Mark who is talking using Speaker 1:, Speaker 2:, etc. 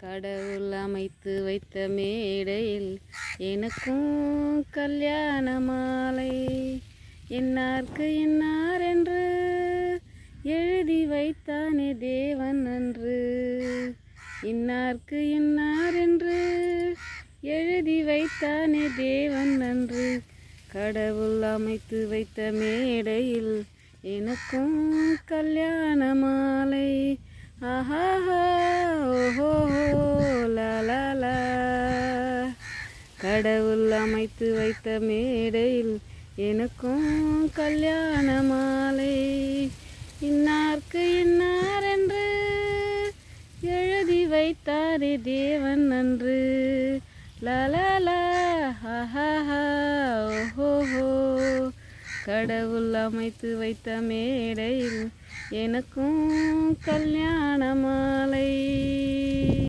Speaker 1: கடவுள் அமைத்து வைத்த மேடையில் எனக்கும் கல்யாண மாலை. என்னார்க்கு என்னார் என்று எழுதி வைத்தானே தேவன் அன்று. இன்னார்க்கு இன்னார் என்று எழுதி வைத்தானே தேவன் அன்று. கடவுள் அமைத்து வைத்த மேடையில் எனக்கும் கல்யாண மாலை. ஆஹா ஓஹோ லா. கடவுள் அமைத்து வைத்த மேடையில் எனக்கும் கல்யாண மாலை. இன்னார்க்கு இன்னார் என்று எழுதி வைத்தாரே தேவன் அன்று. லா ஹஹா ஓஹோ. கடவுள் அமைத்து வைத்த மேடையில் எனக்கும் கல்யாண மாலை.